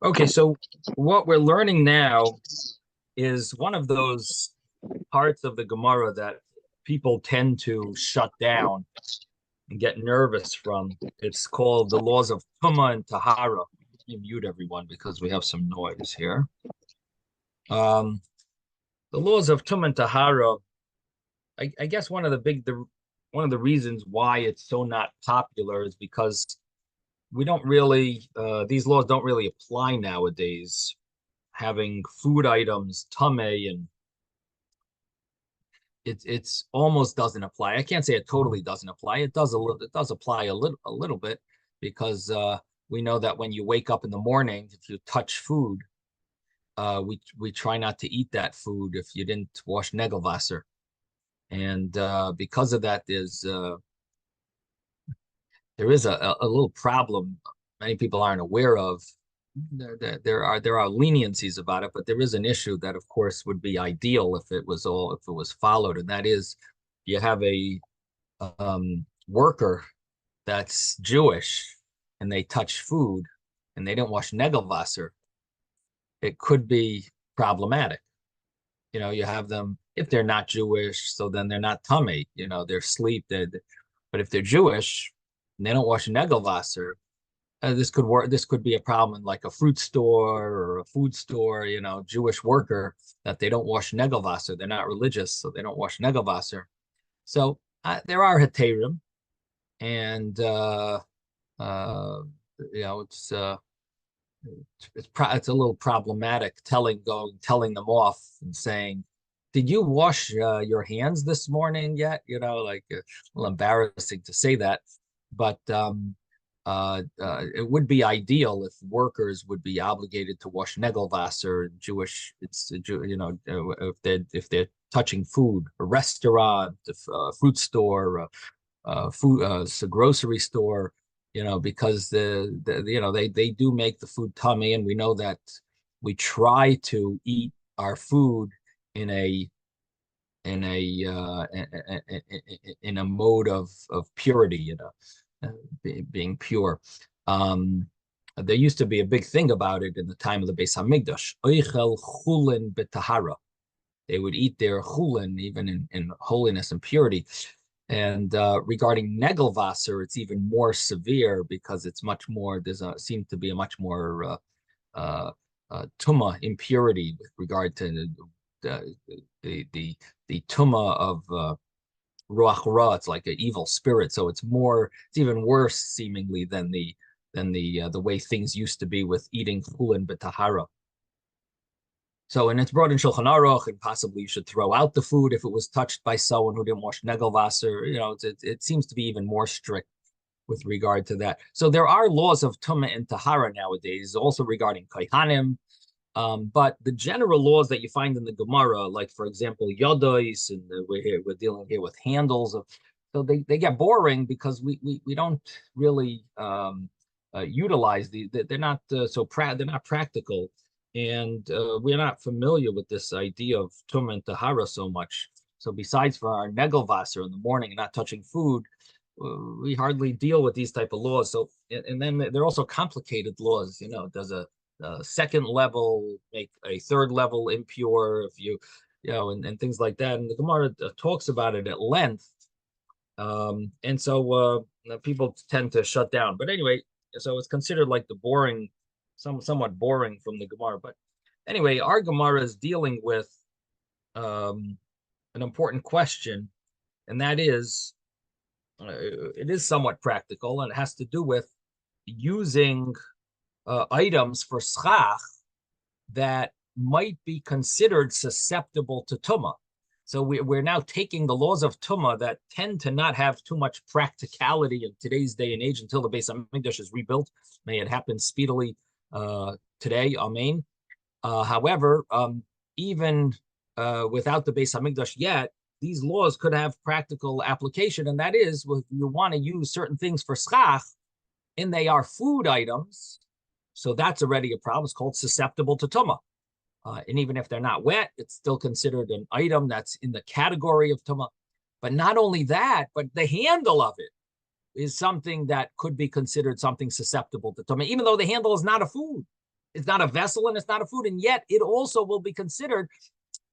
Okay, so what we're learning now is one of those parts of the Gemara that people tend to shut down and get nervous from. It's called the laws of Tumah and Tahara. Let me mute everyone because we have some noise here. Um, the laws of Tumah and Tahara. I guess one of the reasons why it's so not popular is because we don't really these laws don't really apply nowadays. Having food items tameh, and it's almost doesn't apply. I can't say it totally doesn't apply. It does apply a little bit because we know that when you wake up in the morning, if you touch food, we try not to eat that food if you didn't wash Negelwasser. And because of that, there is a little problem many people aren't aware of. There are leniencies about it, but there is an issue that, of course, would be ideal if it was followed, and that is, you have a worker that's Jewish and they touch food and they didn't wash Negelwasser, it could be problematic. You have them if they're not Jewish, so then they're not tummy. They're sleep. But if they're Jewish and they don't wash Negelwasser, this could work. This could be a problem in like a fruit store or a food store. Jewish worker that they don't wash Negelwasser. They're not religious, so they don't wash Negelwasser. So there are heterim, and it's it's a little problematic telling them off and saying, "Did you wash your hands this morning yet?" Like a little embarrassing to say that, but it would be ideal if workers would be obligated to wash Negelwasser. Jewish, if they're touching food, a restaurant, a fruit store, a grocery store, because they do make the food tummy, and we know that we try to eat our food in a in a mode of purity, being pure. There used to be a big thing about it in the time of the Beis Hamikdash. Oichel chulin betahara. They would eat their chulin even in holiness and purity. And regarding Negelwasser, it's even more severe because it's much more. Seems to be a much more tumah impurity with regard to the tumah of ruach ra. It's like an evil spirit, so it's even worse seemingly than the way things used to be with eating chulin betahara. So, and it's brought in Shulchan Aruch, and possibly you should throw out the food if it was touched by someone who didn't wash Negelwasser. It seems to be even more strict with regard to that. So there are laws of Tumah and Tahara nowadays, also regarding Kohanim. But the general laws that you find in the Gemara, like, for example, Yodois, and we're dealing here with handles. So they get boring because we don't really utilize they're not they're not practical. And we're not familiar with this idea of Tumah and Tahara so much. So besides for our Negelwasser in the morning and not touching food, we hardly deal with these type of laws. So, and then they're also complicated laws. Does a second level make a third level impure if and things like that. And the Gemara talks about it at length. And so people tend to shut down. But anyway, so it's considered like the boring, somewhat boring from the Gemara. But anyway, our Gemara is dealing with an important question, and that is, it is somewhat practical, and it has to do with using items for schach that might be considered susceptible to tumah. So we're now taking the laws of tumah that tend to not have too much practicality in today's day and age until the Beis Hamikdash is rebuilt. May it happen speedily today, amen. However, even without the Beis Hamikdash yet, these laws could have practical application, and that is, if you want to use certain things for schach, and they are food items, so that's already a problem. It's called susceptible to tumah. And even if they're not wet, it's still considered an item that's in the category of tumah. But not only that, but the handle of it is something that could be considered something susceptible to tumah, even though the handle is not a food. It's not a vessel and it's not a food, and yet it also will be considered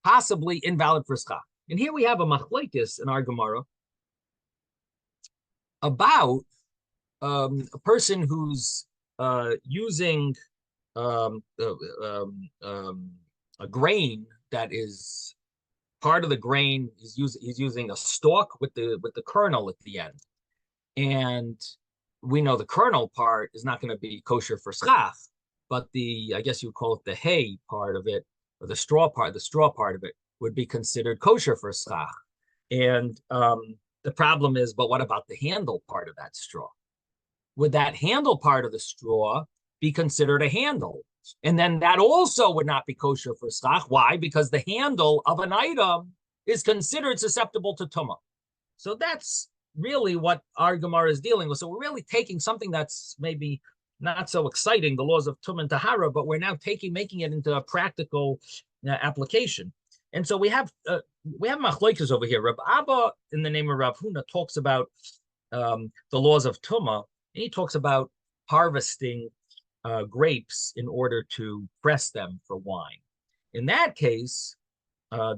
possibly invalid for schach. And here we have a machlekes in our Gemara about a person who's using um, uh, a grain that is part of the grain. He's using a stalk with the kernel at the end, and we know the kernel part is not going to be kosher for schach, but I guess you would call it the hay part of it, or the straw part of it would be considered kosher for schach. And the problem is, but what about the handle part of that straw? Would that handle part of the straw be considered a handle? And then that also would not be kosher for schach. Why? Because the handle of an item is considered susceptible to tumah. So that's really what our Gemara is dealing with. So we're really taking something that's maybe not so exciting, the laws of tumah and tahara, but we're now making it into a practical application. And so we have machlokes over here. Rab Abba, in the name of Rav Huna, talks about the laws of tumah, and he talks about harvesting grapes in order to press them for wine. In that case,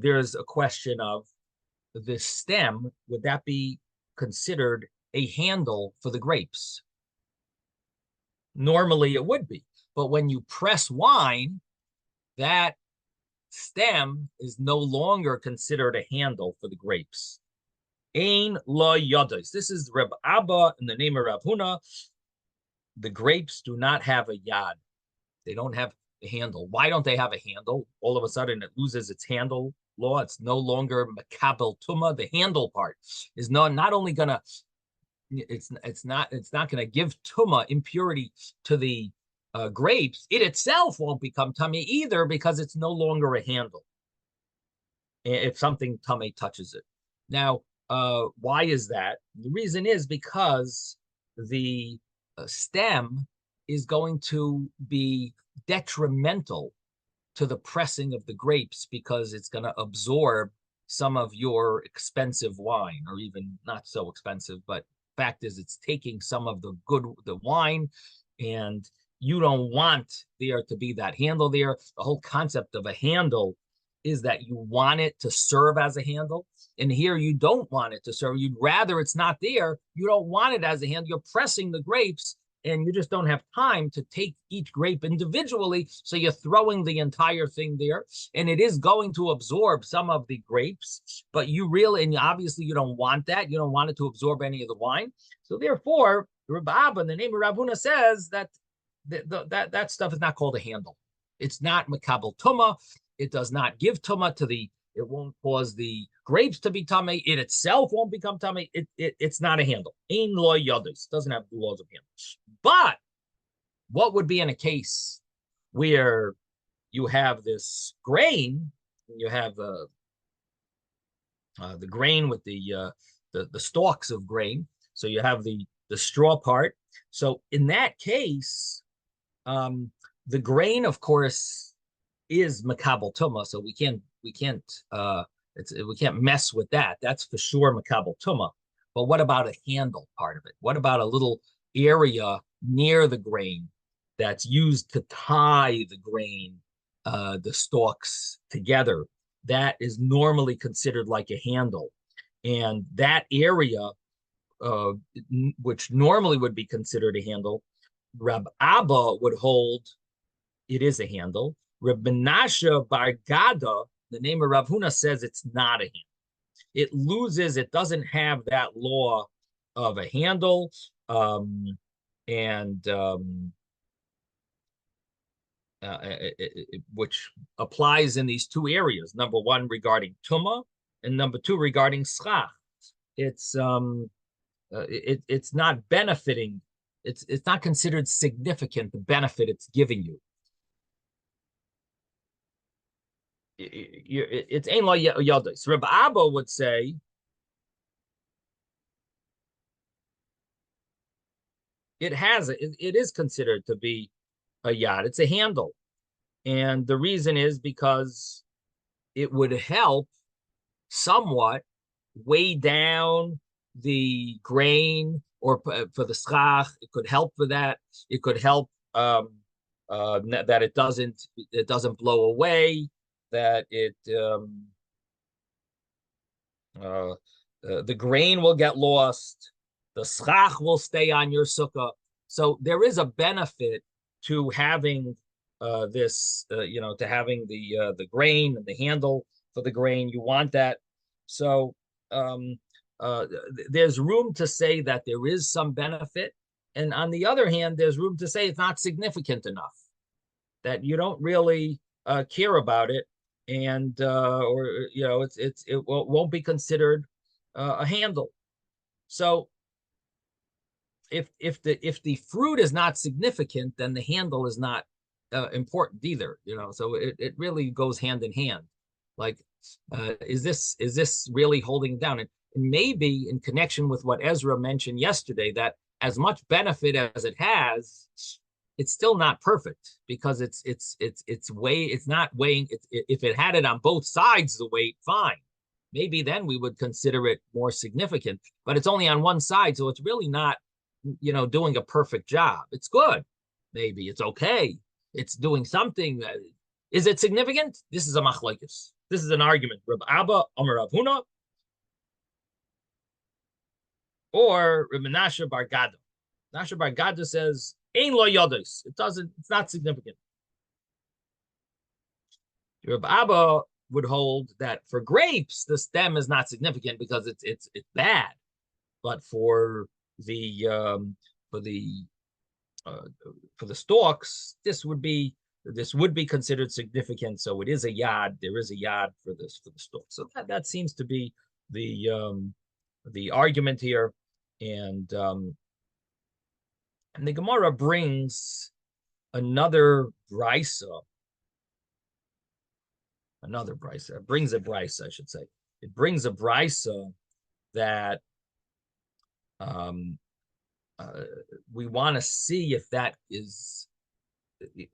there's a question of the stem. Would that be considered a handle for the grapes? Normally it would be, but when you press wine, that stem is no longer considered a handle for the grapes. Ein lo yodos. This is Reb Abba in the name of Rav Huna. The grapes do not have a yad. They don't have a handle. Why don't they have a handle? All of a sudden it loses its handle law. It's no longer makabel tuma. The handle part is not only gonna, it's not gonna give tuma, impurity, to the grapes. It itself won't become tummy either, because it's no longer a handle if something tummy touches it. Now, why is that? The reason is because the stem is going to be detrimental to the pressing of the grapes, because it's going to absorb some of your expensive wine, or even not so expensive, but fact is it's taking some of the wine, and you don't want there to be that handle there. The whole concept of a handle is that you want it to serve as a handle. And here you don't want it to serve. You'd rather it's not there. You don't want it as a handle. You're pressing the grapes, and you just don't have time to take each grape individually. So you're throwing the entire thing there, and it is going to absorb some of the grapes, but and obviously you don't want that. You don't want it to absorb any of the wine. So therefore, Reb Abba, in the name of Rav Huna, says that that stuff is not called a handle. It's not makabel tumah. It does not give tumah it won't cause the grapes to be tummy. It itself won't become tummy. It's not a handle. Ein lo yodos. Doesn't have the laws of handles. But what would be in a case where you have this grain, you have the grain with the stalks of grain. So you have the straw part. So in that case, the grain, of course, is makabel tumah. So we can't mess with that. That's for sure makabel tumah. But what about a handle part of it? What about a little area near the grain that's used to tie the grain, the stalks together? That is normally considered like a handle. And that area, which normally would be considered a handle, Rab Abba would hold it is a handle. Reb Menachem Bar Gada, the name of Rav Huna, says it's not a handle. It doesn't have that law of a handle, which applies in these two areas. Number one, regarding tumah, and number two, regarding schach. It's not benefiting. It's not considered significant, the benefit it's giving you. It's ein lo yodos. Reb Abba would say it is considered to be a yad. It's a handle, and the reason is because it would help somewhat weigh down the grain, or for the schach. It could help for that. It could help that it doesn't blow away, that the grain will get lost, the schach will stay on your sukkah. So there is a benefit to having to having the grain and the handle for the grain. You want that. So there's room to say that there is some benefit. And on the other hand, there's room to say it's not significant enough, that you don't really care about it, and it won't be considered a handle. So if the fruit is not significant, then the handle is not important either. So it really goes hand in hand. Like, is this really holding it down? And maybe in connection with what Ezra mentioned yesterday, that as much benefit as it has, it's still not perfect, because it's not weighing. If it had it on both sides the weight, fine. Maybe then we would consider it more significant, but it's only on one side, so it's really not, doing a perfect job. It's good. Maybe it's okay. It's doing something. Is it significant? This is a machlokes. This is an argument. Reb Abba Amar Rav Huna or Reb Menachem Bar Gado. Menachem Bar Gado says, Ein lo yodos. It's not significant. Reb Abba would hold that for grapes, the stem is not significant because it's bad. But for the stalks, this would be considered significant. So it is a yad. There is a yad for the stalk. So that seems to be the argument here, and the Gemara brings another brisa. It brings a brisa, I should say. It brings a brisa that we want to see if that is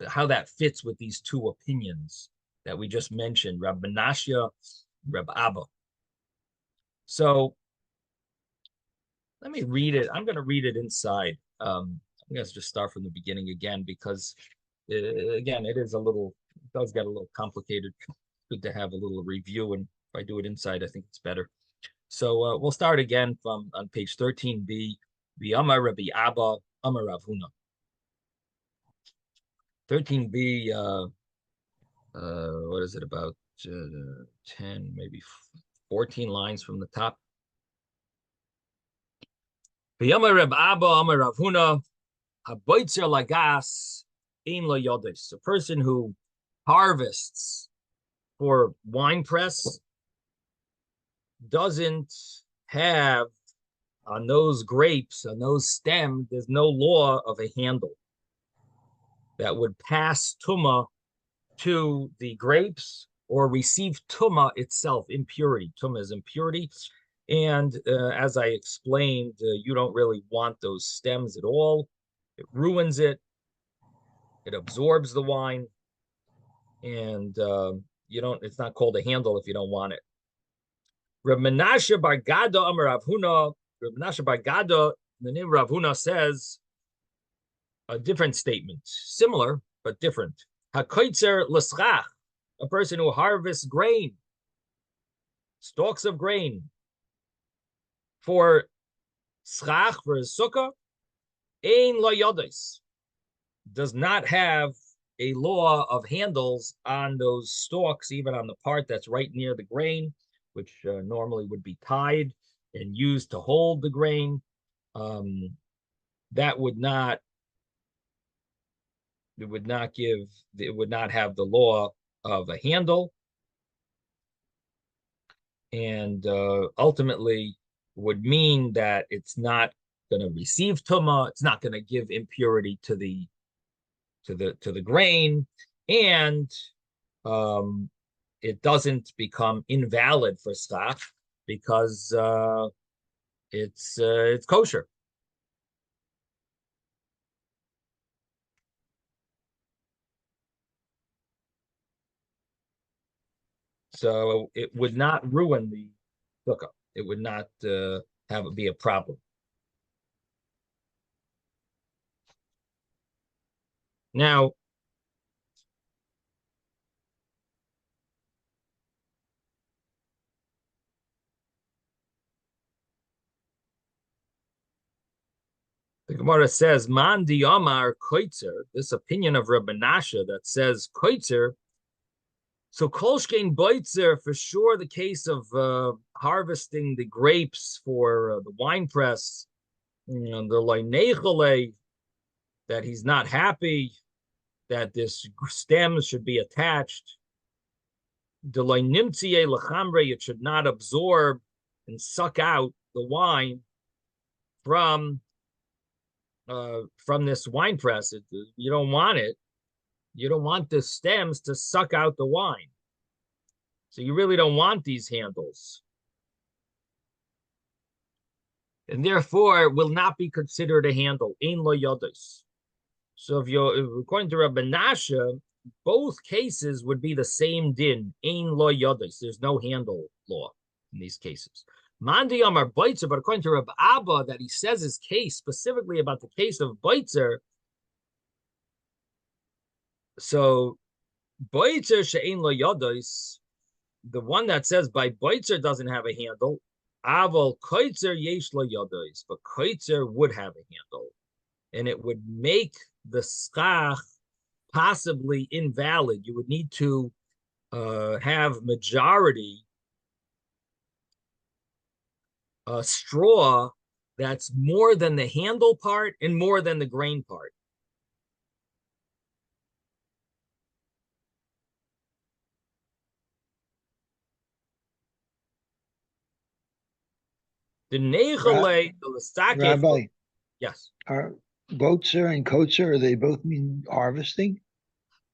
how that fits with these two opinions that we just mentioned, Rab Menashe, Rab Abba. So let me read it. I'm going to read it inside. I'm going to just start from the beginning again, because again, it does get a little complicated. Good to have a little review, and if I do it inside, I think it's better. So we'll start again from on page 13b. V'amar Rabbi Abba Amar Rav Huna. 13b. What is it, about 10, maybe 14 lines from the top? V'amar Rabbi Abba Amar Rav Huna. Haboitzer lagas ein lo yodes. A person who harvests for wine press doesn't have on those grapes, on those stems, there's no law of a handle that would pass tumah to the grapes or receive tumah itself, impurity. Tumah is impurity. And as I explained, you don't really want those stems at all. It ruins it. It absorbs the wine. And it's not called a handle if you don't want it. Reb Menashe Bar Gado Amar Rav Huna. Reb Menashe Bar Gado, the name Rav Huna, says a different statement, similar but different. Hakoitzer l'schach, a person who harvests grain, stalks of grain, for schach, for his sukkah, ein lo yodes, does not have a law of handles on those stalks, even on the part that's right near the grain, which normally would be tied and used to hold the grain. That would not have the law of a handle, and ultimately would mean that it's not going to receive tumah, it's not going to give impurity to the grain, and it doesn't become invalid for schach because it's kosher. So it would not ruin the sukkah. It would not be a problem. Now, Gemara says, Man di Amar koitzer, this opinion of Rabbi Menashe that says koitzer. So kolshkein boitzer, for sure, the case of harvesting the grapes for the wine press, and the loinechole, that he's not happy that this stem should be attached. The loinimtzie lechamre, it should not absorb and suck out the wine from this wine press. You don't want it. You don't want the stems to suck out the wine. So you really don't want these handles. And therefore, it will not be considered a handle. Ein lo yodos. So according to Rabbi Menashe, both cases would be the same din. Ein lo yodos. There's no handle law in these cases. Mandi Amar Boitzer, but according to Rabbi Abba, that he says his case specifically about the case of Boitzer. So Boitzer she'ein lo yodos, the one that says by Boitzer doesn't have a handle. Aval koitzer yesh lo yodos, but koitzer would have a handle, and it would make the schach possibly invalid. You would need to have majority straw that's more than the handle part and more than the grain part. The nechale, the sake. Rabbi, yes. Are boatzer and kotzer, they both mean harvesting?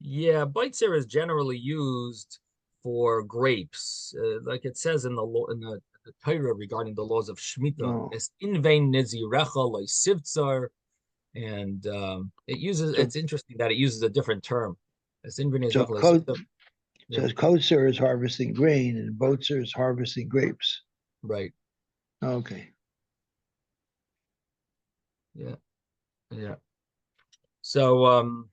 Yeah, boitzer is generally used for grapes, like it says in the Torah regarding the laws of Shemitah. It's in vain nizirecha like sivtzar, and it's interesting that it uses a different term. It's in vain so kotzer is harvesting grain and boatzer is harvesting grapes. Right. Okay. Yeah. So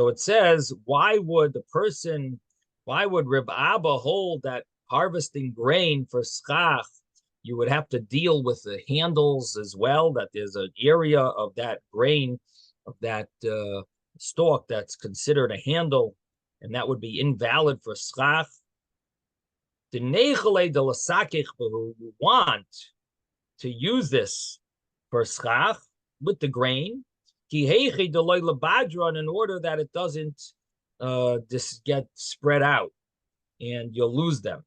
it says, why would Reb Abba hold that harvesting grain for schach, you would have to deal with the handles as well, that there's an area of that grain, of that stalk that's considered a handle, and that would be invalid for schach. The nechale de lasakich, who want to use this for schach with the grain, in order that it doesn't just get spread out and you'll lose them.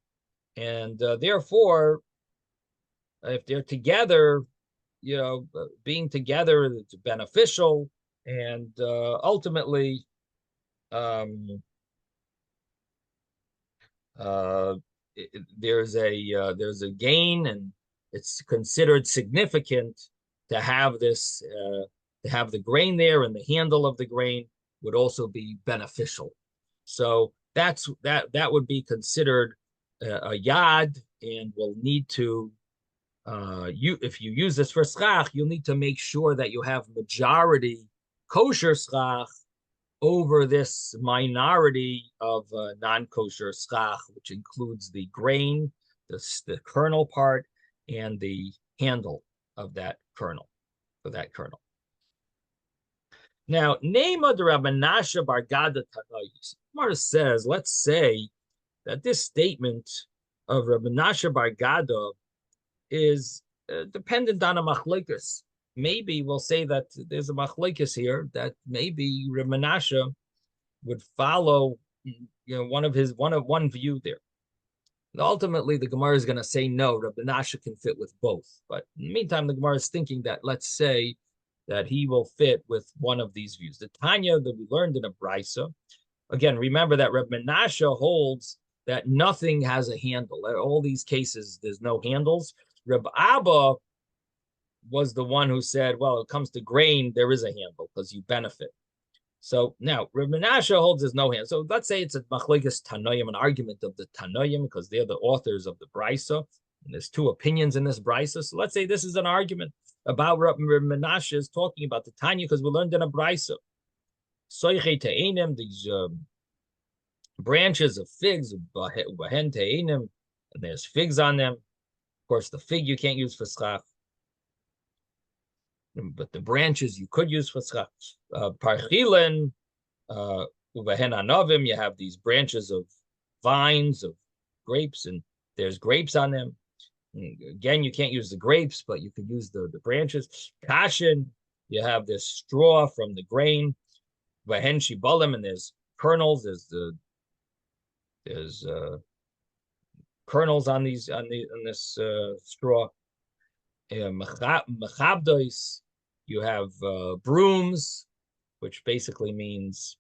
And therefore, if they're together, being together, it's beneficial. And ultimately, there's a gain, and it's considered significant to have this, to have the grain there, and the handle of the grain would also be beneficial. So that would be considered a yad, and will need to if you use this for schach, you'll need to make sure that you have majority kosher schach over this minority of non-kosher schach, which includes the grain, the kernel part, and the handle of that kernel, for that kernel. Now, Nema de Rabbi Menashe bar Gada Tanayis. Gemara says, let's say that this statement of Rabbi Menashe bar Gada is dependent on a machlokes. Maybe we'll say that there's a machlokes here, that maybe Rabbi Menashe would follow, one view there. And ultimately, the Gemara is going to say no, Rabbi Menashe can fit with both. But in the meantime, the Gemara is thinking that, let's say that he will fit with one of these views. The Tanya that we learned in a Brisa, again, remember that Rabbi Menashe holds that nothing has a handle. In all these cases, there's no handles. Rabbi Abba was the one who said, well, it comes to grain, there is a handle because you benefit. So now Rabbi Menashe holds there's no hand. So let's say it's a machlokes Tanoim, an argument of the Tanoim, because they're the authors of the Brisa. And there's two opinions in this Brisa. So let's say this is an argument about Rabbi Menashe is talking about the Tanya, because we learned in a Brisa. Soiche te'enim, these branches of figs, bahen te'enim, and there's figs on them. Of course, the fig you can't use for schach. but the branches you could use for schach. Parchilin, uvehen anovim, you have these branches of vines, of grapes, and there's grapes on them. Again, you can't use the grapes, but you could use the branches. Kashin, you have this straw from the grain. Vehen shibolim, and there's kernels. There's kernels on this straw. Mechabdois, you have brooms, which basically means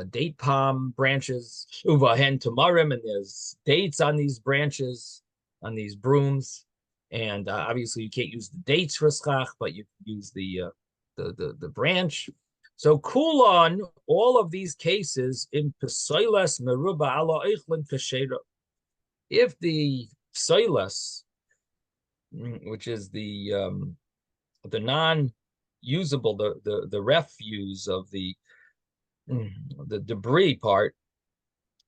date palm branches. Uvahen tamarim, and there's dates on these branches, on these brooms. And obviously you can't use the dates for schach, but you can use the branch. So kulon, all of these cases in pesoilas meruba ala eichlin kashera. If the psoilas, which is the non-usable, the refuse of the debris part,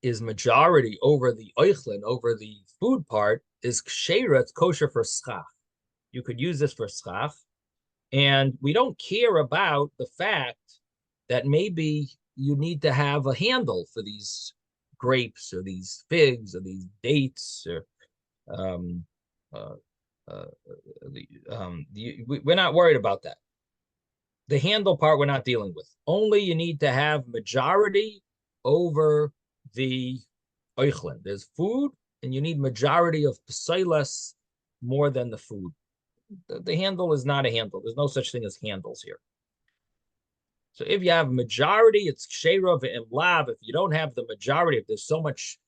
is majority over the oichlin, over the food part, is kshera, it's kosher for schach. You could use this for schach, and we don't care about the fact that maybe you need to have a handle for these grapes or these figs or these dates, or we're not worried about that. The handle part we're not dealing with. Only you need to have majority over the oichlin. There's food, and you need majority of psailas more than the food. The handle is not a handle. There's no such thing as handles here. So if you have majority, it's ksheira ve'imlav. If you don't have the majority, if there's so much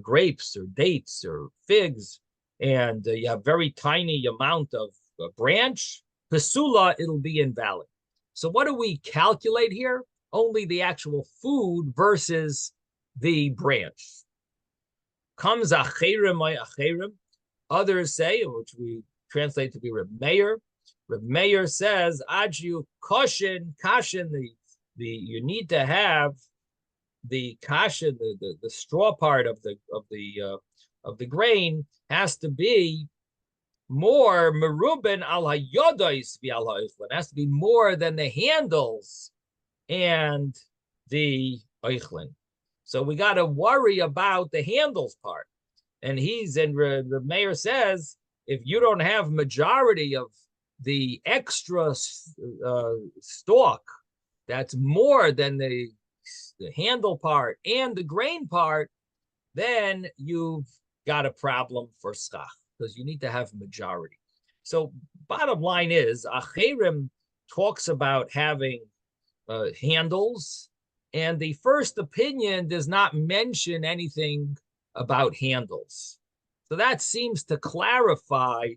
grapes or dates or figs, and you have very tiny amount of branch, pesula, it'll be invalid. So what do we calculate here? Only the actual food versus the branch. Comes acherim, acherim. Others say, which we translate to be Reb Meir. Reb Meir says, "Adju kashin, you need to have the kashin, the straw part of the grain has to be more meruben al hayodos v'al ha'oichlin. It has to be more than the handles and the oichlin. So we got to worry about the handles part." And Reb Meir says, if you don't have majority of the extra stalk that's more than the handle part and the grain part, then you've got a problem for schach, because you need to have majority. So bottom line is, Acherim talks about having handles, and the first opinion does not mention anything about handles. So that seems to clarify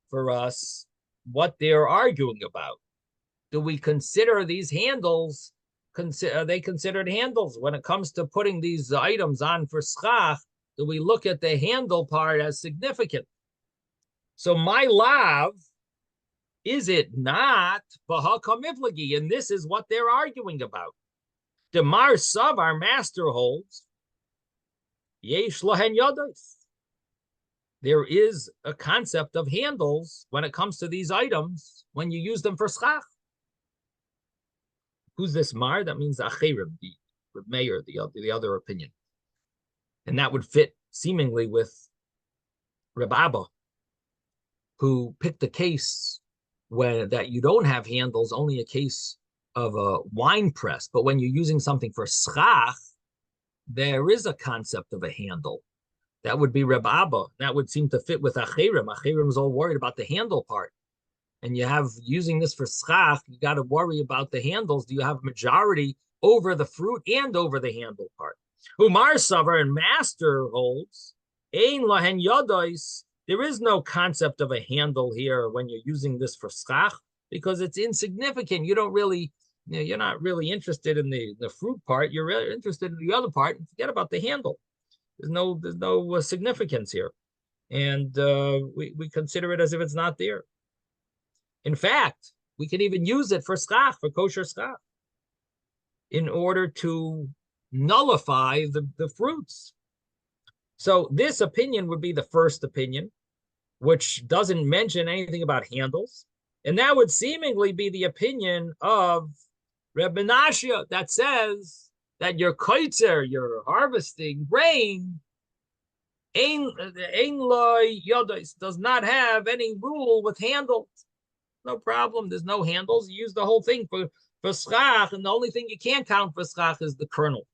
for us what they're arguing about. Do we consider these handles, are they considered handles? When it comes to putting these items on for schach, do we look at the handle part as significant? So my lav, is it not b'hakamivlagi? And this is what they're arguing about. The Mar Sav, our master, holds, yesh lahen yados. There is a concept of handles when it comes to these items when you use them for schach. Who's this Mar? That means Acherim, the Meir, the other opinion. And that would fit seemingly with Reb Abba, who picked a case that you don't have handles, only a case of a wine press. But when you're using something for schach, there is a concept of a handle. That would be Reb Abba. That would seem to fit with Acherim. Acherim is all worried about the handle part. And you have, using this for schach, you got to worry about the handles. Do you have majority over the fruit and over the handle part? Umar Savar and Master holds, Ein lahen yados. There is no concept of a handle here when you're using this for schach, because it's insignificant. You don't really, you're not really interested in the fruit part. You're really interested in the other part, and forget about the handle. There's no significance here, and we consider it as if it's not there. In fact, we can even use it for schach, for kosher schach, in order to nullify the fruits. So this opinion would be the first opinion, which doesn't mention anything about handles. And that would seemingly be the opinion of Reb Menashe that says that your koitzer, your harvesting grain, ein loy yodos, does not have any rule with handles. No problem. There's no handles. You use the whole thing for schach, and the only thing you can't count for schach is the kernel.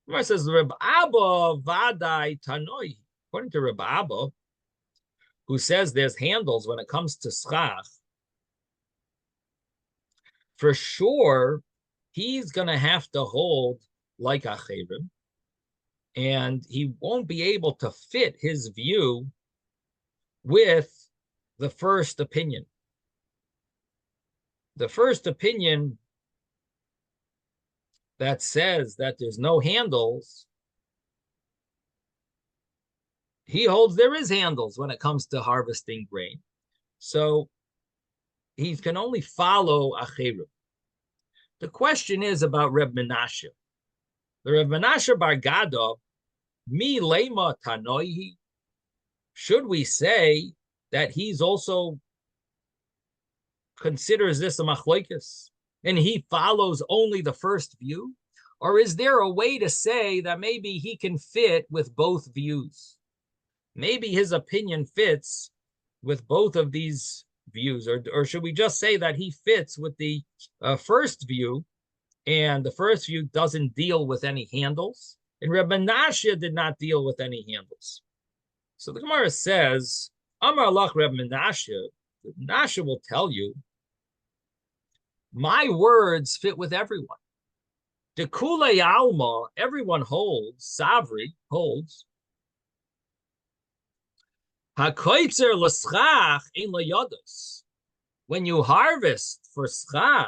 It says Reb Abba vadai tanoi. According to Reb Abba, who says there's handles when it comes to schach, for sure he's going to have to hold like a chayrim, and he won't be able to fit his view with the first opinion. The first opinion that says that there's no handles, he holds there is handles when it comes to harvesting grain. So he can only follow Acherim. The question is about Reb Menashe. The Reb Menashe Bar Gada, mi lema tanoihi. Should we say that he's also considers this a machlokes and he follows only the first view? Or is there a way to say that maybe he can fit with both views? Maybe his opinion fits with both of these views, or should we just say that he fits with the first view, and the first view doesn't deal with any handles, and Reb Menashe did not deal with any handles? So the Gemara says, Amar Lach Reb Menashe, Menashe will tell you, my words fit with everyone. Dekule Alma, everyone holds, Savri holds, HaKoitzer l'schach ein layados. When you harvest for schach,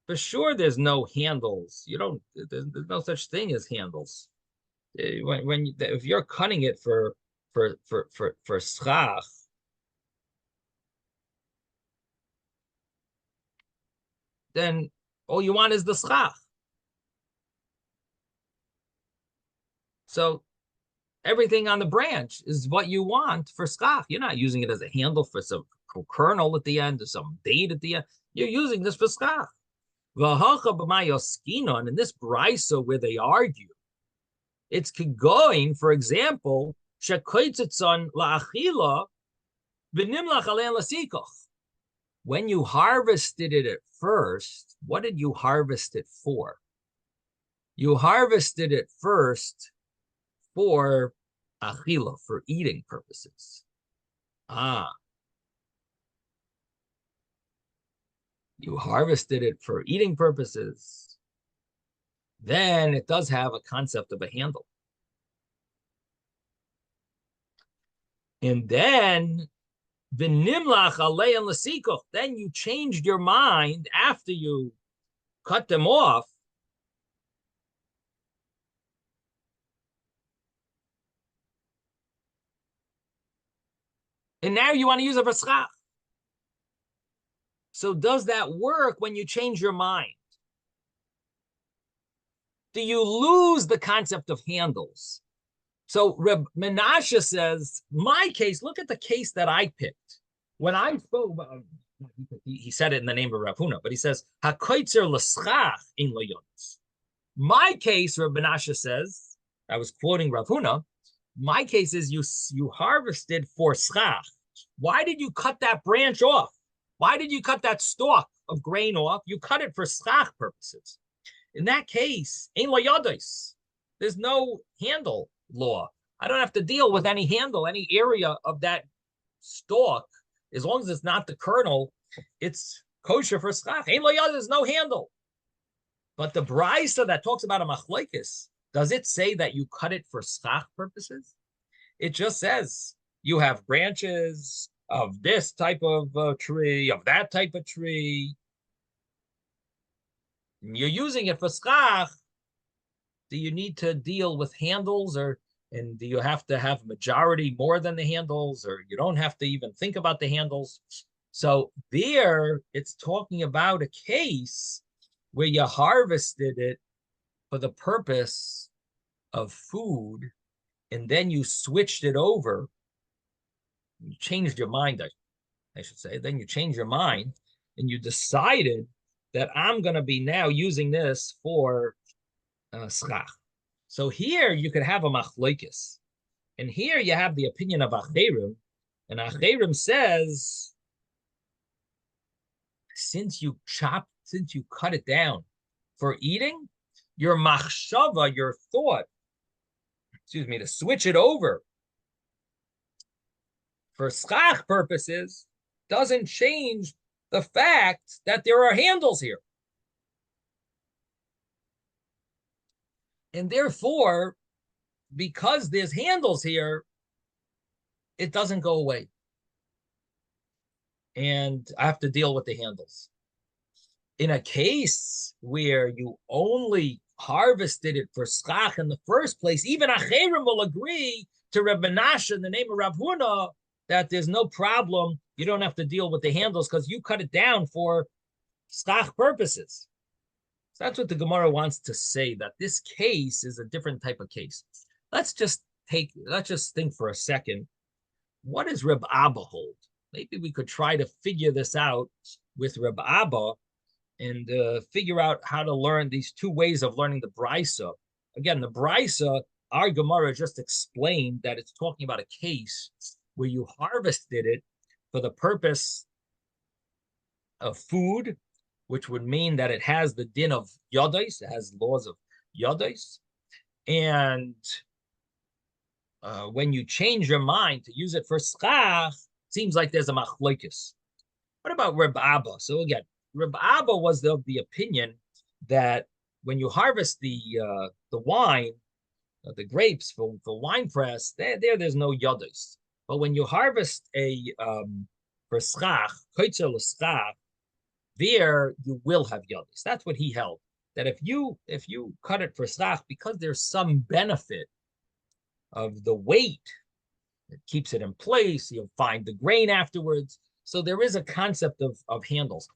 for sure there's no handles. You don't. There's no such thing as handles. If you're cutting it for schach, then all you want is the schach. So everything on the branch is what you want for schach. You're not using it as a handle for some kernel at the end or some date at the end. You're using this for schach. And in this brisa where they argue, it's going, for example, when you harvested it at first, what did you harvest it for? You harvested it first for achila, for eating purposes. You harvested it for eating purposes. Then it does have a concept of a handle. And then v'nimlach alein l'sikoch. Then you changed your mind after you cut them off. And now you want to use it for schach. So does that work when you change your mind? Do you lose the concept of handles? So Reb Menashe says, my case, look at the case that I picked. When I spoke about, he said it in the name of Rav Huna, but he says, HaKoitzer l'schach in layonis. My case, Reb Menashe says, I was quoting Rav Huna, my case is you harvested for schach. Why did you cut that branch off? Why did you cut that stalk of grain off? You cut it for schach purposes. In that case, ein layados. There's no handle law. I don't have to deal with any handle, any area of that stalk. As long as it's not the kernel, it's kosher for schach. Ein layados, no handle. But the brisa that talks about a machlokes, does it say that you cut it for schach purposes? It just says you have branches of this type of tree, of that type of tree. And you're using it for schach. Do you need to deal with handles, and do you have to have majority more than the handles, or you don't have to even think about the handles? So there, it's talking about a case where you harvested it for the purpose of food, and then you switched it over You changed your mind, I should say. Then you changed your mind and you decided that I'm going to be now using this for schach. So here you could have a machlokes. And here you have the opinion of Acherim. And Acherim says, since you cut it down for eating, your machshava, your thought, to switch it over for schach purposes doesn't change the fact that there are handles here. And therefore, because there's handles here, it doesn't go away. And I have to deal with the handles. In a case where you only harvested it for schach in the first place, even Acherim will agree to Reb Menashe in the name of Rav Huna that there's no problem. You don't have to deal with the handles because you cut it down for schach purposes. So that's what the Gemara wants to say, that this case is a different type of case. Let's just think for a second. What does Reb Abba hold? Maybe we could try to figure this out with Reb Abba and figure out how to learn these two ways of learning the Brisa. Again, the Brisa, our Gemara just explained that it's talking about a case where you harvested it for the purpose of food, which would mean that it has the din of yodais, it has laws of yodais. And when you change your mind to use it for schach, seems like there's a machlokes. What about Reb Abba? So again, Reb Abba was of the opinion that when you harvest the wine, the grapes for wine press, there's no yodais. But when you harvest for schach, koitzer l'schach, there you will have yodais. That's what he held. That if you cut it for schach, because there's some benefit of the weight, it keeps it in place. You'll find the grain afterwards. So there is a concept of handles.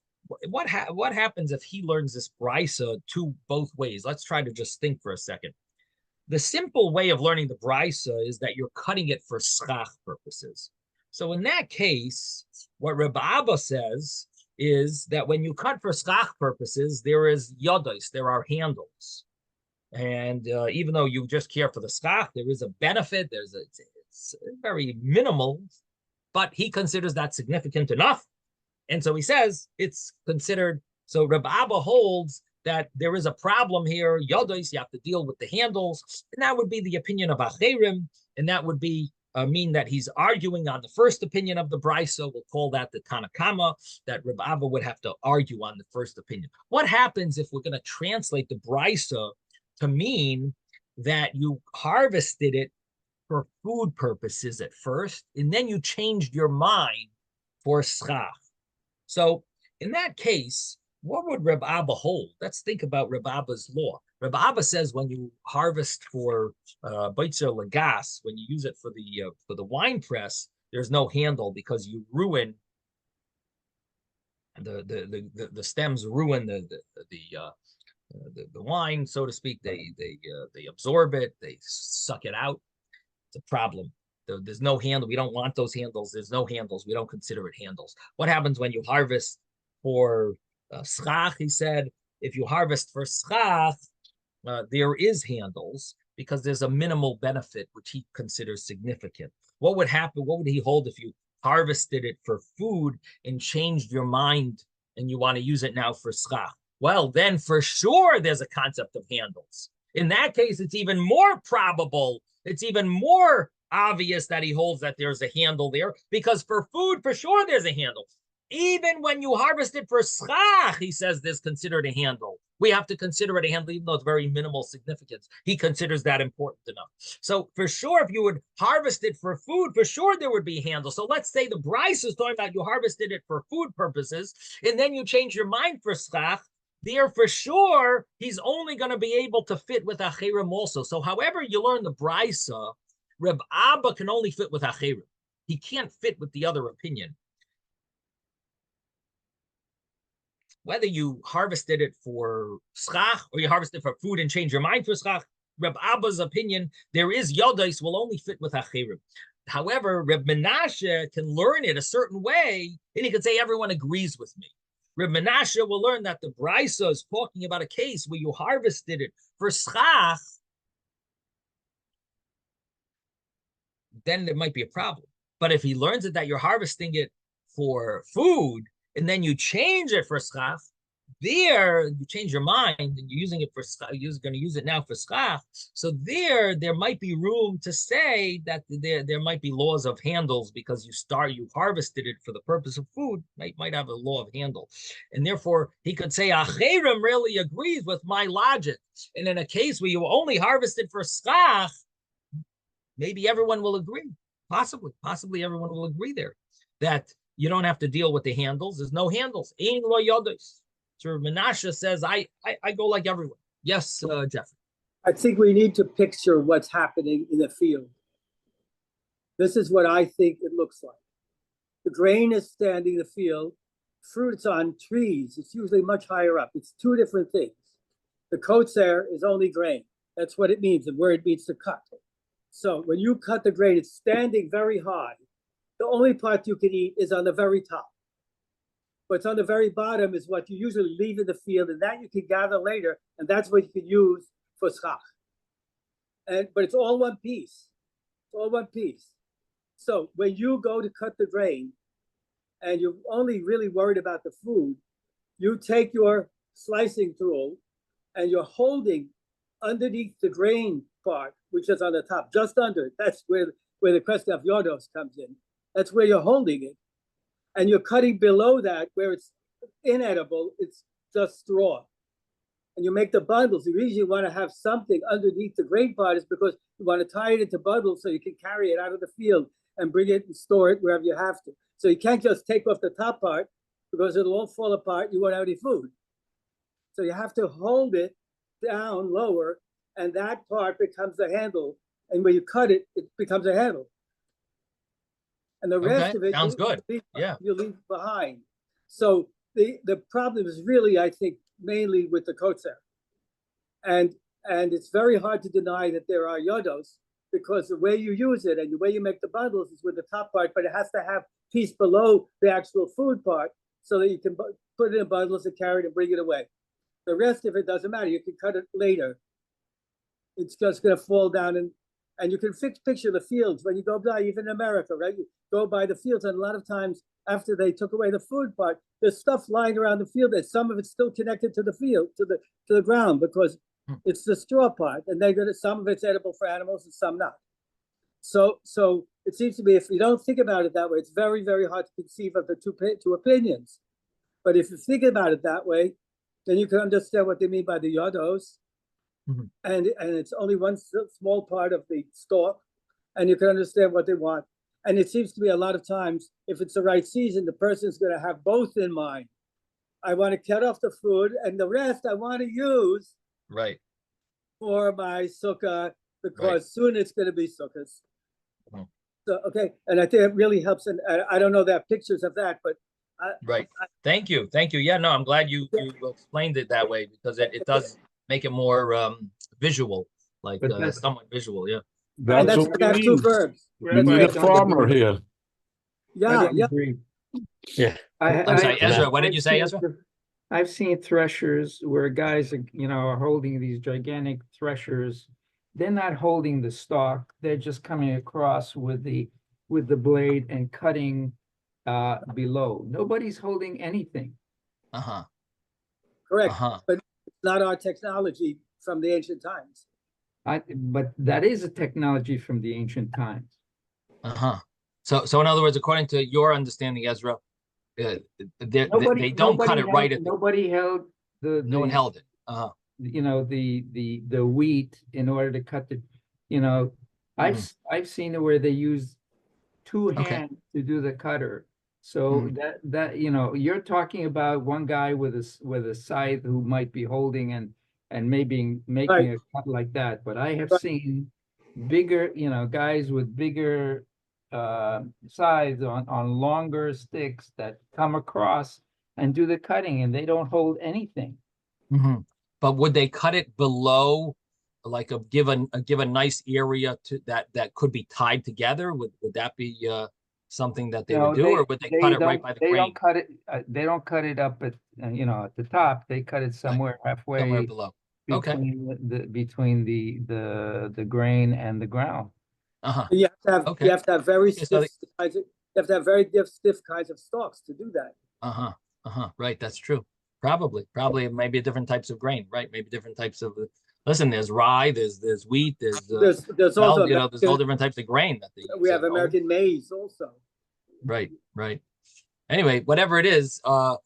What happens if he learns this brisa both ways? Let's try to just think for a second. The simple way of learning the brisa is that you're cutting it for schach purposes. So in that case, what Reb Abba says is that when you cut for schach purposes, there is yodais, there are handles. And even though you just care for the schach, there is a benefit. It's very minimal, but he considers that significant enough. And so he says it's considered. So Reb Abba holds that there is a problem here. Yodos, you have to deal with the handles. And that would be the opinion of Acherim. And that would be mean that he's arguing on the first opinion of the Brisa. We'll call that the Tanakama, that Reb Abba would have to argue on the first opinion. What happens if we're going to translate the Brisa to mean that you harvested it for food purposes at first, and then you changed your mind for schach? So in that case, what would Reb Abba hold? Let's think about Reb Abba's law. Reb Abba says when you harvest for Beitzer Lagas, when you use it for the wine press, there's no handle because you ruin the stems, ruin the wine, so to speak. They absorb it, they suck it out. It's a problem. There's no handle. We don't want those handles. There's no handles. We don't consider it handles. What happens when you harvest for schach? He said, if you harvest for schach, there is handles because there's a minimal benefit which he considers significant. What would happen? What would he hold if you harvested it for food and changed your mind and you want to use it now for schach? Well, then for sure there's a concept of handles. In that case, it's even more probable. It's even more obvious that he holds that there's a handle there, because for food, for sure, there's a handle. Even when you harvest it for schach, he says there's considered a handle. We have to consider it a handle, even though it's very minimal significance. He considers that important enough. So for sure, if you would harvest it for food, for sure there would be a handle. So let's say the Bryce is talking about you harvested it for food purposes, and then you change your mind for schach. There, for sure, he's only going to be able to fit with Acherim also. So however you learn the Brisa, Reb Abba can only fit with Acherim. He can't fit with the other opinion. Whether you harvested it for schach or you harvested for food and change your mind for schach, Reb Abba's opinion, there is Yodais, will only fit with Acherim. However, Reb Menashe can learn it a certain way, and he could say everyone agrees with me. Reb Menashe will learn that the Brisa is talking about a case where you harvested it for schach. Then there might be a problem. But if he learns it that you're harvesting it for food, and then you change it for schach, there you change your mind and you're using it for you're going to use it now for schach. So there might be room to say that there might be laws of handles because you harvested it for the purpose of food, might have a law of handle, and therefore he could say Acherim really agrees with my logic. And in a case where you only harvested for schach, maybe everyone will agree. Possibly everyone will agree there that you don't have to deal with the handles. There's no handles. Ein lo yodos. So Menashe says, I go like everyone. Yes, Jeffrey. I think we need to picture what's happening in the field. This is what I think it looks like. The grain is standing in the field. Fruit's on trees. It's usually much higher up. It's two different things. The kotzer is only grain. That's what it means, and where it means to cut. So when you cut the grain, it's standing very high. The only part you can eat is on the very top. What's on the very bottom is what you usually leave in the field, and that you can gather later, and that's what you can use for schach. But it's all one piece. It's all one piece. So when you go to cut the grain, and you're only really worried about the food, you take your slicing tool, and you're holding underneath the grain part, which is on the top, just under it. That's where the question of yodos comes in. That's where you're holding it. And you're cutting below that where it's inedible, it's just straw. And you make the bundles. The reason you want to have something underneath the grain part is because you want to tie it into bundles so you can carry it out of the field and bring it and store it wherever you have to. So you can't just take off the top part because it'll all fall apart. You won't have any food. So you have to hold it down lower, and that part becomes a handle. And when you cut it, it becomes a handle. And the rest of it sounds good. You leave behind. So the problem is really, I think, mainly with the kotzer. And it's very hard to deny that there are yodos because the way you use it and the way you make the bundles is with the top part, but it has to have piece below the actual food part so that you can put it in bundles and carry it and bring it away. The rest of it doesn't matter. You can cut it later. It's just going to fall down, and you can picture the fields when you go by, even in America, right? You go by the fields, and a lot of times after they took away the food part, there's stuff lying around the field, and some of it's still connected to the field, to the ground, because it's the straw part, and some of it's edible for animals and some not. So it seems to me, if you don't think about it that way, it's very, very hard to conceive of the two opinions. But if you think about it that way, then you can understand what they mean by the yodos. Mm-hmm. And it's only one small part of the stalk, and you can understand what they want. And it seems to me a lot of times, if it's the right season, the person's going to have both in mind. I want to cut off the food, and the rest I want to use for my sukkah, because soon it's going to be sukkahs. Mm-hmm. So, okay, and I think it really helps. And I don't know that pictures of that, but Thank you. Yeah, no, I'm glad you explained it that way, because it does make it more visual, like somewhat visual. Yeah. That's two verbs. You need a farmer here. Yeah. I'm sorry, Ezra. What did you say, Ezra? I've seen threshers where guys are holding these gigantic threshers. They're not holding the stalk. They're just coming across with the blade and cutting below. Nobody's holding anything. Correct. But it's not our technology from the ancient times. But that is a technology from the ancient times. So in other words, according to your understanding, Ezra, they don't cut it right at nobody held no one held it. The wheat in order to cut the I've seen it where they use two hands to do the cutter. So that you're talking about one guy with a scythe who might be holding and maybe making a cut like that. But I have seen bigger, guys with bigger scythes on longer sticks that come across and do the cutting, and they don't hold anything. But would they cut it below like give a nice area to that could be tied together? Would that be something that they would do, or would they cut it right by the They grain? don't cut it. They don't cut it up at at the top. They cut it somewhere halfway Somewhere below. Okay. between the grain and the ground. Uh-huh. You have to have Okay. you have to have very Okay, so stiff kinds of, you have to have very stiff kinds of stalks to do that. Uh-huh. Uh-huh. Right, that's true. Probably maybe different types of grain, right? Maybe different types of listen, there's rye, there's wheat, There's also there's all different types of grain that they use. we have American maize also. Right. Anyway, whatever it is, at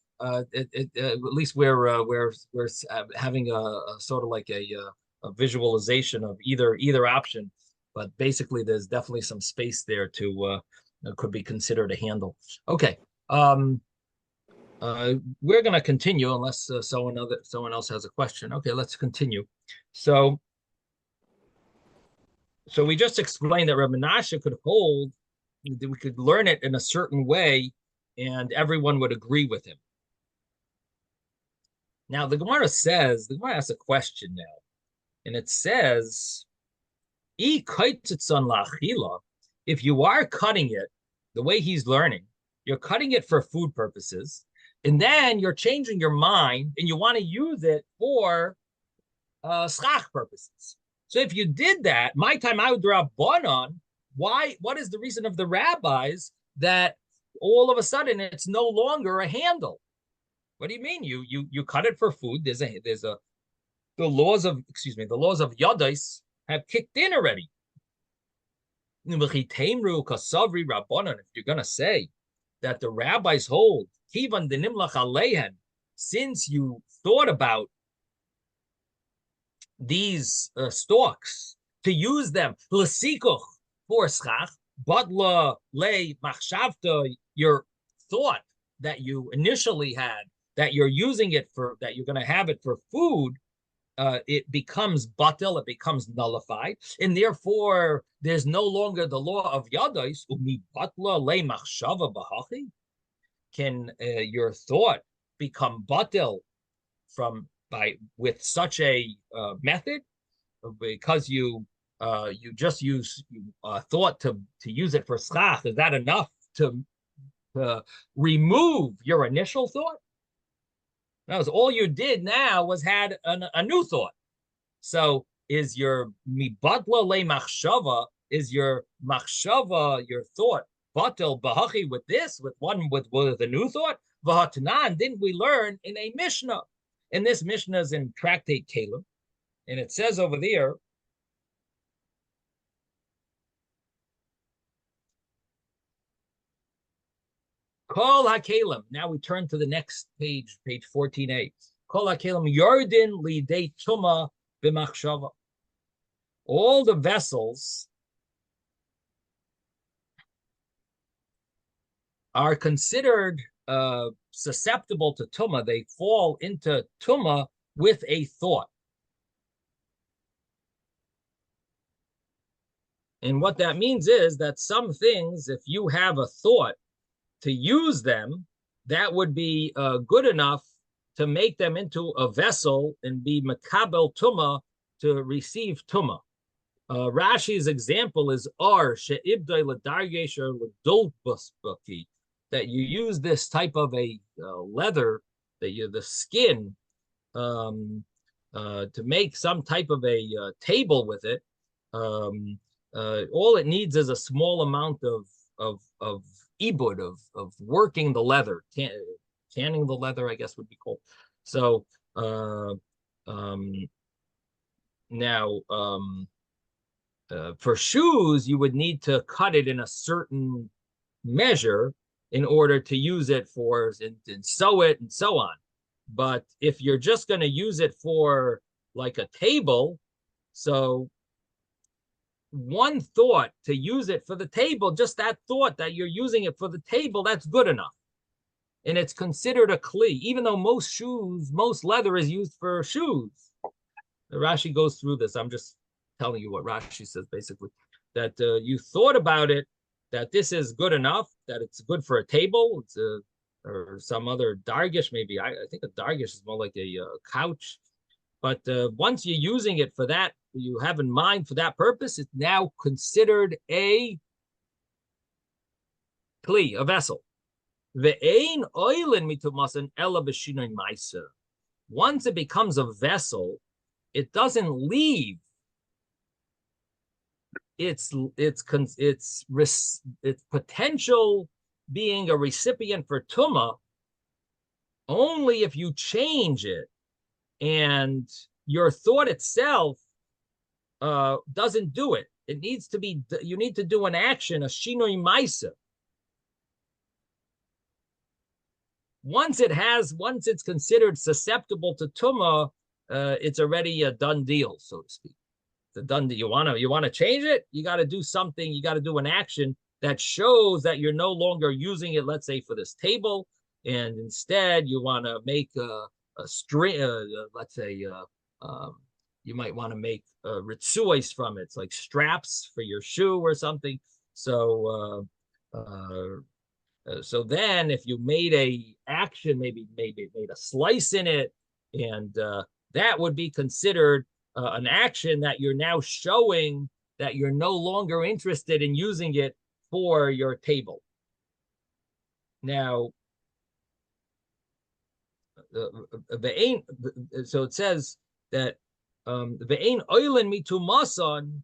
least we're having a sort of like a visualization of either option, but basically there's definitely some space there to could be considered a handle. Okay. We're going to continue unless someone else has a question. Okay, let's continue. So we just explained that Rabbi Menashe could hold, that we could learn it in a certain way, and everyone would agree with him. Now the Gemara asks a question now, and it says, if you are cutting it the way he's learning, you're cutting it for food purposes, and then you're changing your mind and you want to use it for schach purposes. So if you did that, my time I would draw Bonon. Why? What is the reason of the rabbis that all of a sudden it's no longer a handle? What do you mean? You cut it for food. The laws of Yadais have kicked in already. If you're gonna say that the rabbis hold, since you thought about these stalks to use them for schach, but le machshavta, your thought that you initially had that you're using it for, that you're going to have it for food, it becomes batil, it becomes nullified, and therefore there's no longer the law of yadais. Umi batla le machshava bahachi. Can your thought become batil with such a method, because you just use thought to use it for schach? Is that enough to remove your initial thought? That was all you did now was had a new thought. So is your mibadla le machshava, is your machshava, your thought, batel bahachi with this, with a new thought? V'hatanan, didn't we learn in a Mishnah? And this Mishnah is in Tractate Caleb, and it says over there, Kol HaKelim. Now we turn to the next page, page 14a. Kol HaKelim Yordin Lidei Tuma B'machshava. All the vessels are considered susceptible to Tuma. They fall into Tuma with a thought. And what that means is that some things, if you have a thought to use them, that would be good enough to make them into a vessel and be makabel tuma, to receive tuma. Rashi's example is that you use this type of a leather, the skin, to make some type of a table with it. All it needs is a small amount of ibud, of working the leather, tanning the leather, I guess would be called. So now for shoes, you would need to cut it in a certain measure in order to use it for and sew it and so on. But if you're just going to use it for like a table, so one thought to use it for the table, just that thought that you're using it for the table, that's good enough. And it's considered a kli, even though most leather is used for shoes. Rashi goes through this. I'm just telling you what Rashi says, basically, that you thought about it, that this is good enough, that it's good for a table, or some other dargish, maybe. I think a dargish is more like a couch. But once you're using it for that, you have in mind for that purpose, it's now considered a kli, a vessel. Once it becomes a vessel, it doesn't leave its potential being a recipient for tuma only if you change it, and your thought itself doesn't do it. It needs to be, you need to do an action, a shinoi maisa. Once it's considered susceptible to tuma, it's already a done deal, so to speak. The done deal. You want to change it, you got to do something, you got to do an action that shows that you're no longer using it, let's say, for this table, and instead you want to make a string, let's say, you might want to make ritzuos from it. It's like straps for your shoe or something. So so then if you made a action, maybe made a slice in it, and that would be considered an action that you're now showing that you're no longer interested in using it for your table. Now, so it says that ve'ein oilen mitumasan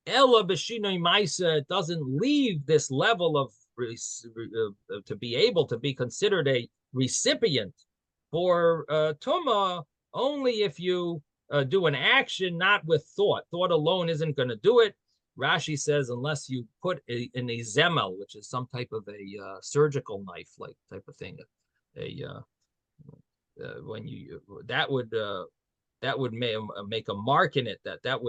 ella b'shinoi maisa. It doesn't leave this level of to be able to be considered a recipient for tuma only if you do an action, not with thought. Thought alone isn't going to do it. Rashi says unless you put in a zemel, which is some type of a surgical knife like type of thing, when you that would make a mark in it, that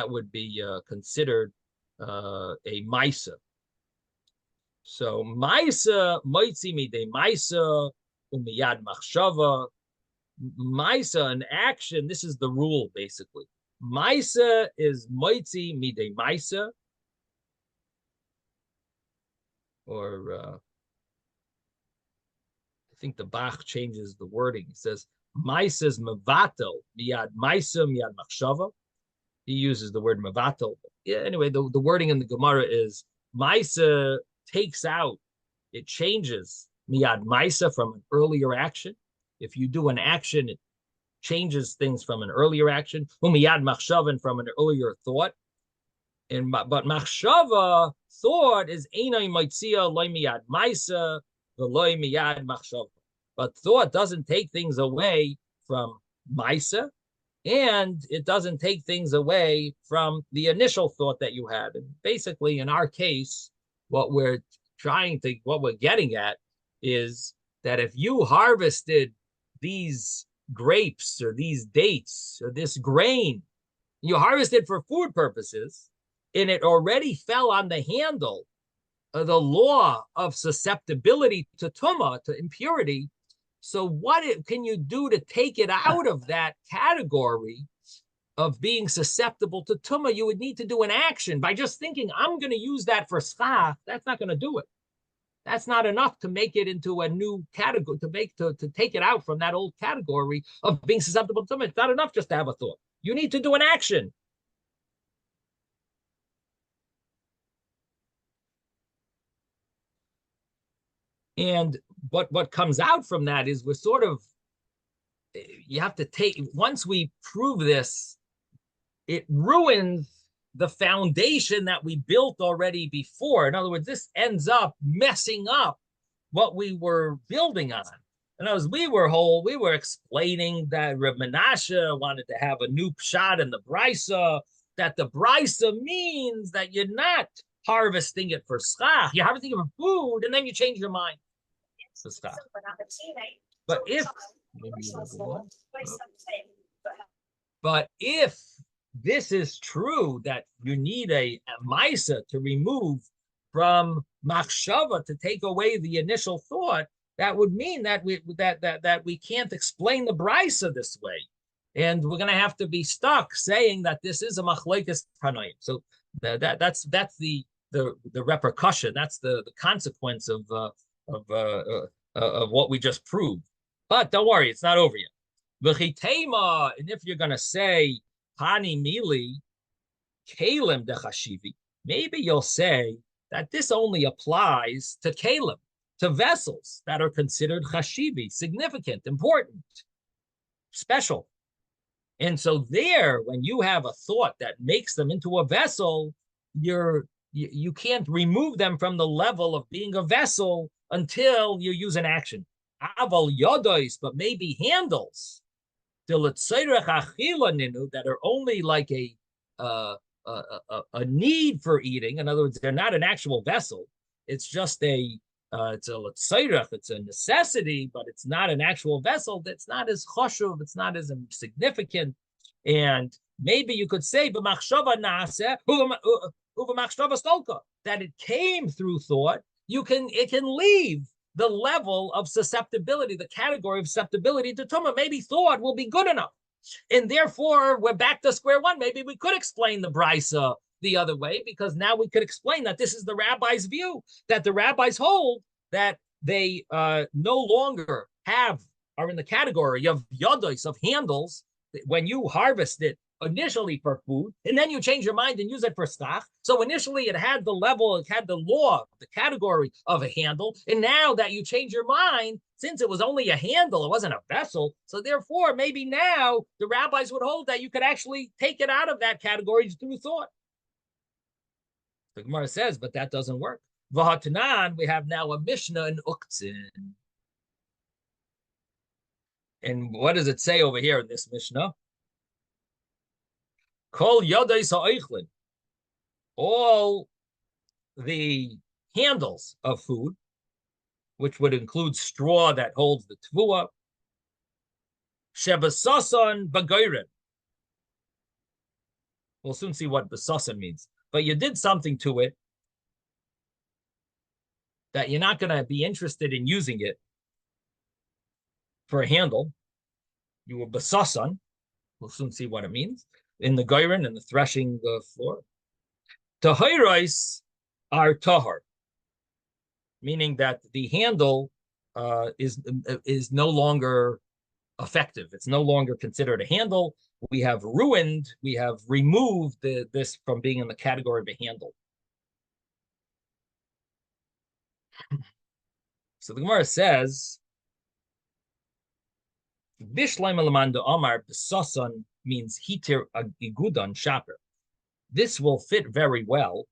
would be considered a maisa. So maisa moitzi midei maisa umiyad machshava. Maisa, an action. This is the rule basically. Maisa is moitzi midei maisa, or I think the Bach changes the wording. He says maisa is mevatel miyad maisa miyad machshava. He uses the word mevatel. Yeah, anyway, the wording in the Gemara is maisa takes out, it changes miyad maisa from an earlier action. If you do an action, it changes things from an earlier action. Umiyad machshava, from an earlier thought. But machshava, thought, is einay maitzia loy miyad maisa v'loy miyad machshava. But thought doesn't take things away from maisa, and it doesn't take things away from the initial thought that you had. And basically, in our case, what we're getting at is that if you harvested these grapes or these dates or this grain, you harvested for food purposes, and it already fell on the handle of the law of susceptibility to tumah, to impurity. So what can you do to take it out of that category of being susceptible to tumah? You would need to do an action. By just thinking, I'm going to use that for schach, that's not going to do it. That's not enough to make it into a new category, to take it out from that old category of being susceptible to tumah. It's not enough just to have a thought. You need to do an action. And what comes out from that is we're sort of, you have to take, once we prove this, it ruins the foundation that we built already before. In other words, this ends up messing up what we were building on. And as we were explaining that Reb Menashe wanted to have a new pshat in the brisa, that the brisa means that you're not harvesting it for schach, you're harvesting it for food, and then you change your mind for schach. But if this is true, that you need a maisa to remove from machshava, to take away the initial thought, that would mean that we can't explain the brisa this way, and we're going to have to be stuck saying that this is a machlekes tanaim. So that's the repercussion. That's the consequence of what we just proved. But don't worry, it's not over yet. And if you're going to say Hani Mili Kalim de Chashivi, maybe you'll say that this only applies to Kalim, to vessels that are considered Chashivi, significant, important, special. And so there, when you have a thought that makes them into a vessel, you can't remove them from the level of being a vessel until you use an action. Aval yodois, but maybe handles, that are only like a need for eating. In other words, they're not an actual vessel. It's just it's a necessity, but it's not an actual vessel. That's not as choshuv. It's not as significant. And maybe you could say that it came through thought. It can leave the level of susceptibility, the category of susceptibility to tumah. Maybe thought will be good enough. And therefore, we're back to square one. Maybe we could explain the brisa the other way, because now we could explain that this is the rabbi's view, that the rabbis hold that they no longer are in the category of yodos, of handles, when you harvest it initially for food, and then you change your mind and use it for stach. So initially it had the level, it had the law, the category of a handle. And now that you change your mind, since it was only a handle, it wasn't a vessel. So therefore, maybe now the rabbis would hold that you could actually take it out of that category through thought. The Gemara says, but that doesn't work. V'hatanan, we have now a Mishnah in Uktzin. And what does it say over here in this Mishnah? Kol yodais ha'eichlin. All the handles of food, which would include straw that holds the tvua, shebasasan bagoyren. We'll soon see what basasan means. But you did something to it that you're not going to be interested in using it for a handle. You were basasan. We'll soon see what it means. In the goyren, in the threshing floor. Tahirais are tahar, meaning that the handle is no longer effective. It's no longer considered a handle. We have removed this from being in the category of a handle. So the Gemara says, Bishleim Elamanda Omar Besasan means hitir igudan shaper. This will fit very well.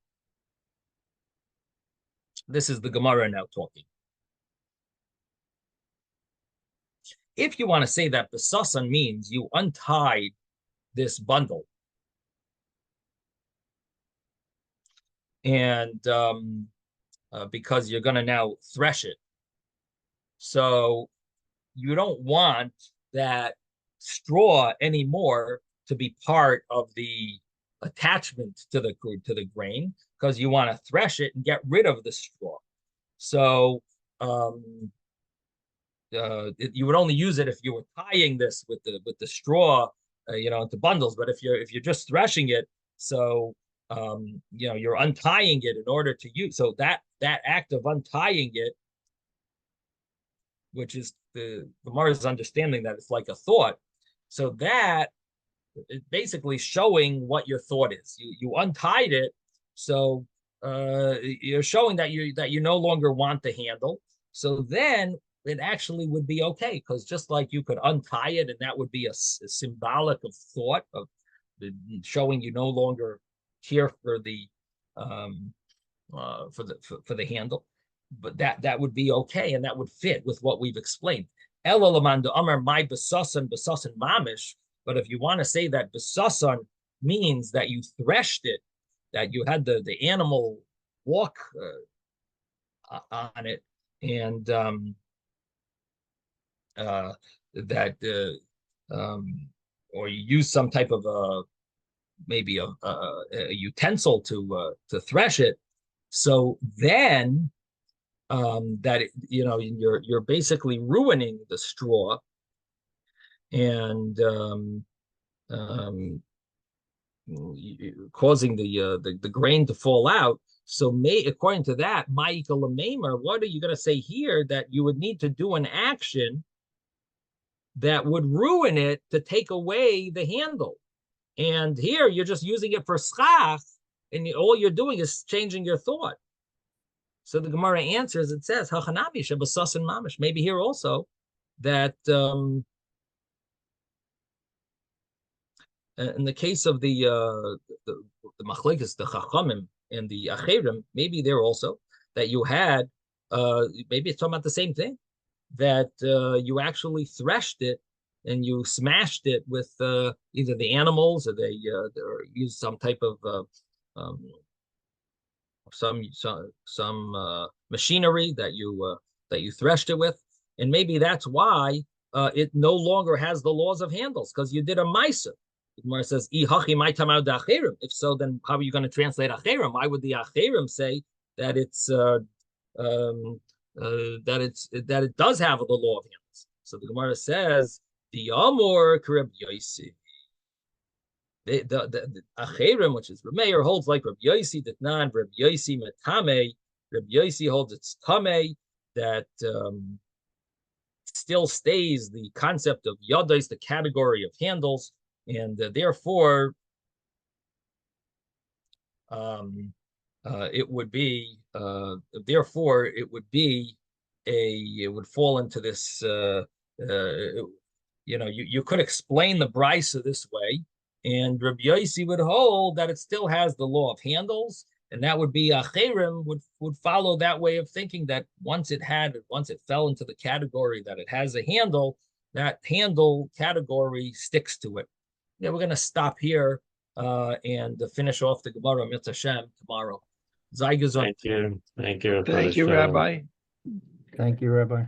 This is the Gemara now talking. If you want to say that besasan means you untied this bundle, and because you're going to now thresh it, so you don't want that straw anymore to be part of the attachment to the grain, because you want to thresh it and get rid of the straw. So you would only use it if you were tying this with the straw, into bundles. But if you're just threshing it, so you're untying it in order to use. So that act of untying it, which is the Gemara's understanding that it's like a thought. So that is basically showing what your thought is. You untied it, so you're showing that you no longer want the handle. So then it actually would be okay, because just like you could untie it, and that would be a symbolic of thought, of showing you no longer care for the handle. But that would be okay, and that would fit with what we've explained. Elalamanda Amar my besasan mamish. But if you want to say that besasan means that you threshed it, that you had the animal walk on it, and or you use some type of maybe a utensil to thresh it, so then that you're basically ruining the straw and causing the grain to fall out. So according to that, what are you going to say here? That you would need to do an action that would ruin it to take away the handle. And here you're just using it for schach, and all you're doing is changing your thought. So the Gemara answers, it says, Hachanabi shebasasin mamish. Maybe here also that in the case of the machlekes, the chachamim and the acherim, maybe there also that you had, maybe it's talking about the same thing, that you actually threshed it and you smashed it with either the animals or they used some type of some machinery that you threshed it with, and maybe that's why it no longer has the laws of handles, because you did a ma'aser. The Gemara says, if so, then how are you going to translate acherim? Why would the acherim say that that it does have the law of handles? So the Gemara says, the Amor Reb Yosi. The acherim, which is Remeir, holds like Reb Yosi, that non Reb Yosi metame. Reb Yosi holds it's tame, that still stays the concept of yadais, the category of handles, and therefore it would be it would fall into this you could explain the brisa this way, and Rabbi Yosi would hold that it still has the law of handles, and that would be acherim would follow that way of thinking, that once it fell into the category that it has a handle, that handle category sticks to it. Yeah, we're going to stop here and finish off the Gemara Mitzvah Hashem tomorrow. Thank you. Thank you. Thank you, Rabbi. Thank you, Rabbi.